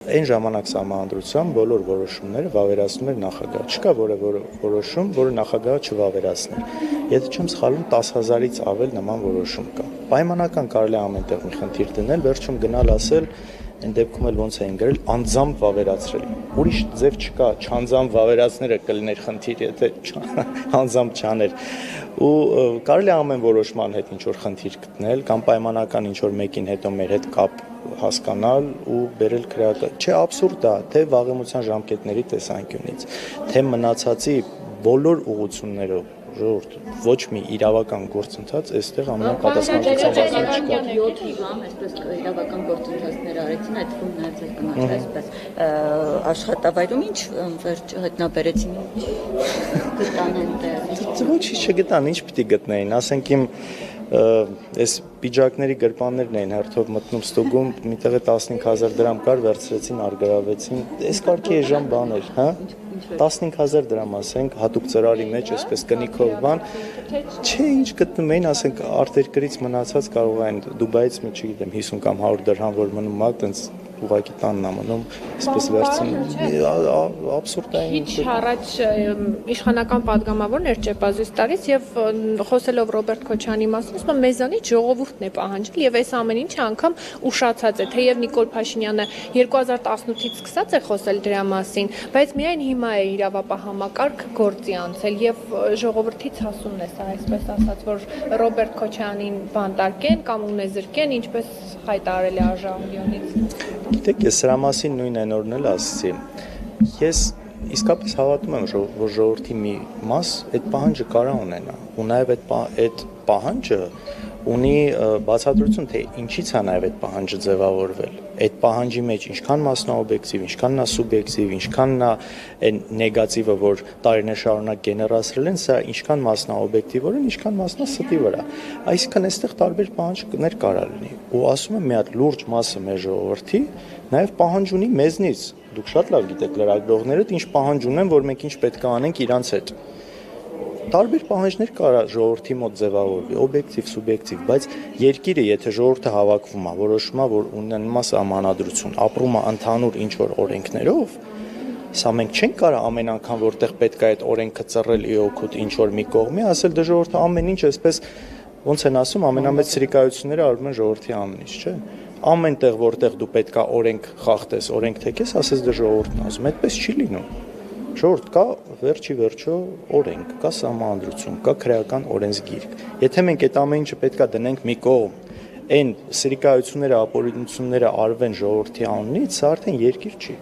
Այն ժամանակ սահմանադրությամբ բոլոր որոշումները վավերացնում էր նախագահը։ Չկա որևէ որոշում, որը նախագահը չվավերացներ։ Եթե չեմ սխալվում, 10,000-ից ավել նման որոշում կա։ Պայմանական կարելի է ամենտեղ մի խնդիր դնել, վերջում գնալ ասել, այն դեպքում էլ ոնց էին գրել, անձամբ վավերացրել։ Ուրիշ ձև չկա, չանձամբ վավերացները կլիներ խնդիր, եթե անձամբ չաներ։ Ու կարելի է ամեն որոշման հետ ինչ-որ խնդիր գտնել կամ պայմանական ինչ-որ մեկին հետո մեր հետ կապ հասկանալ ու բերել քրեական։ Չէ, աբսուրդ է, թե վաղեմության ժամկետների տեսանկյունից, թե մնացածի բոլոր ուղղություններով ժողովուրդ ոչ մի իրավական գործընթաց այստեղ ամեն պատասխանատվության չկա։ 7 հիվամ, այսպես իրավական գործընթացներ արեցին, այդ թվում նաև ձեր կնոջ այսպես աշխատավայրում ինչ վերջ հայտնաբերեցին, գտան այնտեղ։ Ոչինչ չգտան, ինչ պիտի գտնեին, ասենք իմ այս պիջակների գրպաններն էին հերթով մտնում ստուգում, միտեղ 15,000 դրամ կար, վերցրեցին, արգարավեցին, այս կարգի էժան բաներ, հա։ 15,000 դրամ ասենք հատուկ ծրարի մեջ այսպես կնիքով բան, չէ ինչ գտնում էին, ասենք արտերկրից մնացած կարող են Դուբայից մի չգիտեմ 50 կամ 100 դրհամ որ մնում ա, տենց ուղղակի տանն ա մնում, այսպես վերցնում, աբսուրդ է։ Քիչ առաջ իշխանական падգամավորն էր Ճեպազից տարից եւ խոսելով Ռոբերտ Քոչյանի մասին, ասում է մեզանից ժողովուրդն է պահանջել եւ այս ամեն ինչը անգամ ուշացած է, թեև Նիկոլ Փաշինյանը 2018-ից սկսած է խոսել դրա մասին, բայց միայն հիմա է իրավապահ համակարգ գործի անցել եւ ժողովրդից հասումն է սա, այսպես ասած, որ Ռոբերտ Քոչյանին բանտարկեն կամ ունեզրկեն, ինչպես հայտարարել է Արժանյոնից։ Գիտեք, ես սրա մասին նույն այն օրն էլ ասացի։ Ես իսկապես հավատում եմ, որ ժողովրդի մի մաս այդ պահանջը կարա ունենա, ու նաև այդ պահանջը ունի բացատրություն, թե ինչից է նաև այդ պահանջը ձևավորվել։ Այդ պահանջի մեջ ինչքան մասն է օբյեկտիվ, ինչքան նա սուբյեկտիվ, ինչքան նա այն նեգատիվը, որ տարիներ շարունակ գեներացրել են, սա ինչքան մասն է օբյեկտիվորեն, ինչքան մասն է ստի վրա։ Այսինքն այստեղ տարբեր պահանջներ կարա լինի։ Ու ասում եմ, մի հատ լուրջ մասը մեր ժողովրդի նաև պահանջ ունի մեզնից։ Դուք շատ լավ գիտեք լրագրողներդ ինչ պահանջ ունեն, որ մենք ինչ պետք է անենք իրանց հետ։ Տարբեր պահանջներ կարա ժողովրդի մոտ ձևավորվի, օբյեկտիվ, սուբյեկտիվ, բայց երկիրը, եթե ժողովուրդը հավաքվում է, որոշում է, որ ունենում է սահմանադրություն, ապրում է ընդհանուր ինչ-որ օրենքներով, սա մենք չենք կարող ամեն անգամ, որտեղ պետք է այդ օրենքը ծռել ի օգուտ ինչ-որ մի կողմի, ասել դե ժողովուրդը ամեն ինչ այսպես ոնց են ասում, ամենամեծ սրիկայությունները արվում են ժողովրդի ամեն ինչ, չէ՞։ Ամեն տեղ, որտեղ դու պետք է օրենք խախտես, օրենք թեքես, ասես դե ժողովուրդն ասում, այդպես չի լինում։ Ժողովուրդ կա վերջի վերջո օրենք, կա սահմանադրություն, կա քրեական օրենսգիրք։ Եթե մենք այդ ամեն ինչը պետք է դնենք մի կողմ, այն սրիկայությունները, ապօրինությունները արվեն ժողովրդի անունից, սա արդեն երկիր չի։